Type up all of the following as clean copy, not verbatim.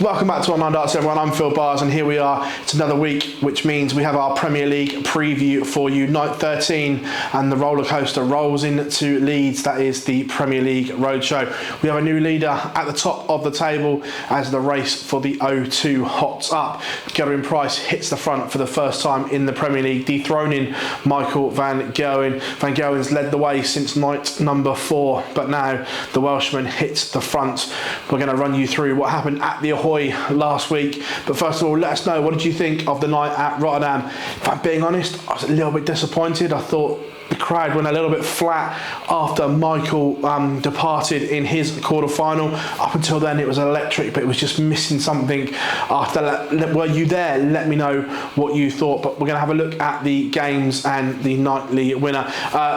Welcome back to Online Darts, everyone. I'm Phill Bars, and here we are. It's another week, which means we have our Premier League preview for you. Night 13, and the roller coaster rolls into Leeds. That is the Premier League Roadshow. We have a new leader at the top of the table as the race for the O2 hots up. Gerwyn Price hits the front for the first time in the Premier League, dethroning Michael van Gerwen. Van Gerwen's led the way since night number 4, but now the Welshman hits the front. We're going to run you through what happened at the last week, but first of all, let us know, what did you think of the night at Rotterdam? If I'm being honest, I was a little bit disappointed. I thought the crowd went a little bit flat after Michael departed in his quarter-final. Up until then it was electric, but it was just missing something after that. Were you there? Let me know what you thought. But we're going to have a look at the games and the nightly winner.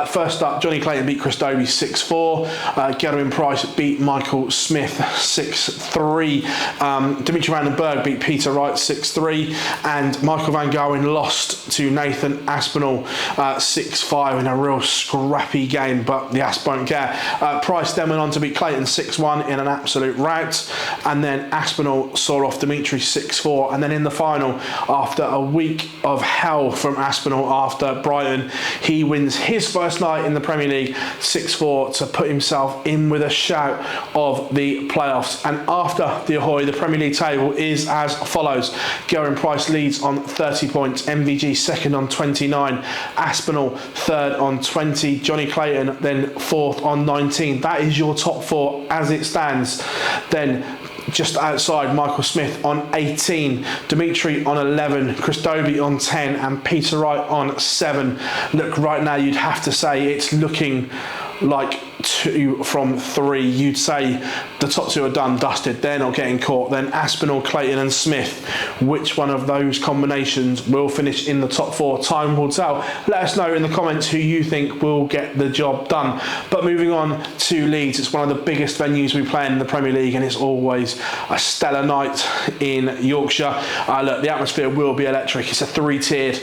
First up, Jonny Clayton beat Dobey 6-4. Gerwen Price beat Michael Smith 6-3. Dimitri and Bergh beat Peter Wright 6-3. And Michael van Gerwen lost to Nathan Aspinall 6-5 in a real scrappy game, but the Asp won't care. Price then went on to beat Clayton 6-1 in an absolute rout, and then Aspinall saw off Dimitri 6-4, and then in the final, after a week of hell from Aspinall after Brighton, he wins his first night in the Premier League 6-4 to put himself in with a shout of the playoffs. And after the Ahoy, the Premier League table is as follows. Gerwen Price leads on 30 points, MVG second on 29, Aspinall third on 20, Jonny Clayton then fourth on 19. That is your top 4 as it stands. Then just outside, Michael Smith on 18, Dimitri on 11, Dobey on 10, and Peter Wright on 7. Look, right now you'd have to say it's looking like 2 from 3. You'd say the top 2 are done, dusted. They're not getting caught. Then Aspinall, Clayton and Smith. Which one of those combinations will finish in the top 4? Time will tell. Let us know in the comments who you think will get the job done. But moving on to Leeds, it's one of the biggest venues we play in the Premier League, and it's always a stellar night in Yorkshire. Look, the atmosphere will be electric. It's a 3-tiered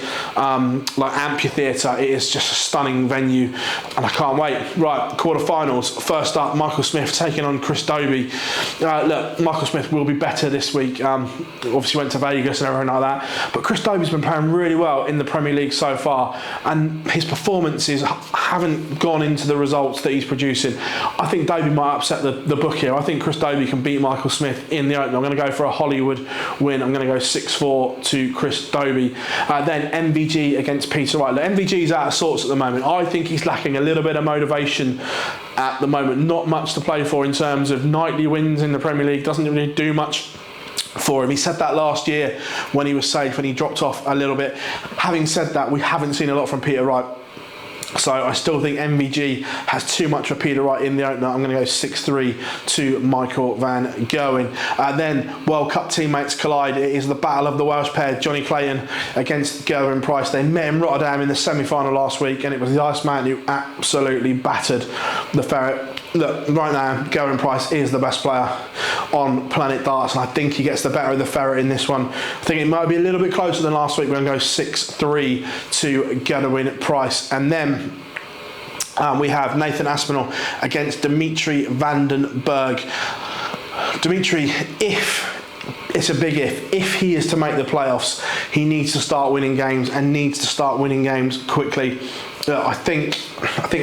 like amphitheatre. It is just a stunning venue, and I can't wait. Right, quarterfinals. First up, Michael Smith taking on Dobey. Look, Michael Smith will be better this week. Obviously went to Vegas and everything like that, but Dobey's been playing really well in the Premier League so far, and his performances haven't gone into the results that he's producing. I think Dobey might upset the book here. I think Dobey can beat Michael Smith in the opener. I'm going to go for a Hollywood win. I'm going to go 6-4 to Dobey. Then MVG against Peter Wright. Look, MVG's out of sorts at the moment. I think he's lacking a little bit of motivation at the moment. Not much to play for in terms of nightly wins in the Premier League. Doesn't really do much for him. He said that last year when he was safe and he dropped off a little bit. Having said that, we haven't seen a lot from Peter Wright. So I still think MVG has too much for Peter Wright in the opener. I'm going to go 6-3 to Michael van Gerwen. Then World Cup teammates collide. It is the battle of the Welsh pair, Jonny Clayton against Gerwen Price. They met in Rotterdam in the semi-final last week, and it was the Iceman who absolutely battered the Ferret. Look, right now, Gerwen Price is the best player on Planet Darts, and I think he gets the better of the Ferret in this one. I think it might be a little bit closer than last week. We're going to go 6-3 to Gerwen Price. And then we have Nathan Aspinall against Dimitri van den Bergh. Dimitri, it's a big if he is to make the playoffs, he needs to start winning games, and needs to start winning games quickly. I think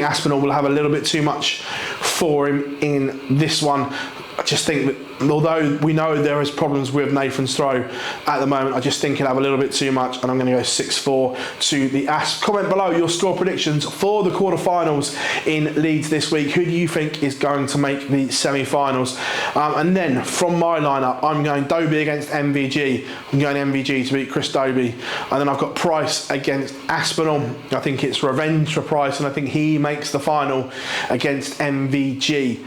Aspinall will have a little bit too much for him in this one. I just think that although we know there is problems with Nathan's throw at the moment, I just think he'll have a little bit too much, and I'm going to go 6-4 to the Asp. Comment below your score predictions for the quarterfinals in Leeds this week. Who do you think is going to make the semi-finals? And then from my lineup, I'm going Dobey against MVG. I'm going MVG to beat Dobey. And then I've got Price against Aspinall. I think it's revenge for Price, and I think he makes the final against MVG.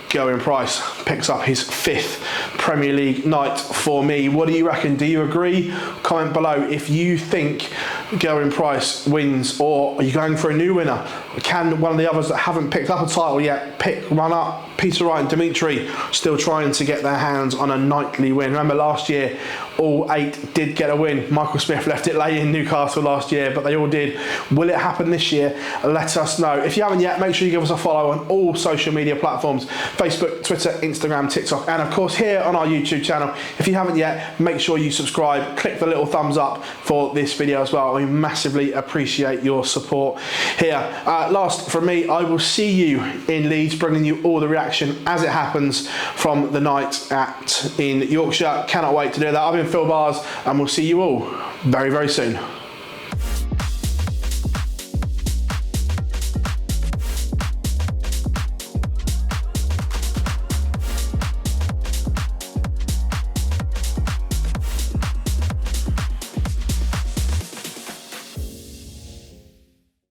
Gerwen Price picks up his 5th Premier League night for me. What do you reckon? Do you agree? Comment below if you think Gerwen Price wins, or are you going for a new winner? Can one of the others that haven't picked up a title yet run up? Peter Wright and Dimitri still trying to get their hands on a nightly win. Remember last year, all 8 did get a win. Michael Smith left it late in Newcastle last year, but they all did. Will it happen this year? Let us know. If you haven't yet, make sure you give us a follow on all social media platforms: Facebook, Twitter, Instagram. Instagram, TikTok, and of course here on our YouTube channel. If you haven't yet, make sure you subscribe, click the little thumbs up for this video as well. We massively appreciate your support here. Last from me, I will see you in Leeds, bringing you all the reaction as it happens from the night in Yorkshire. Cannot wait to do that. I've been Phill Bars, and we'll see you all very, very soon.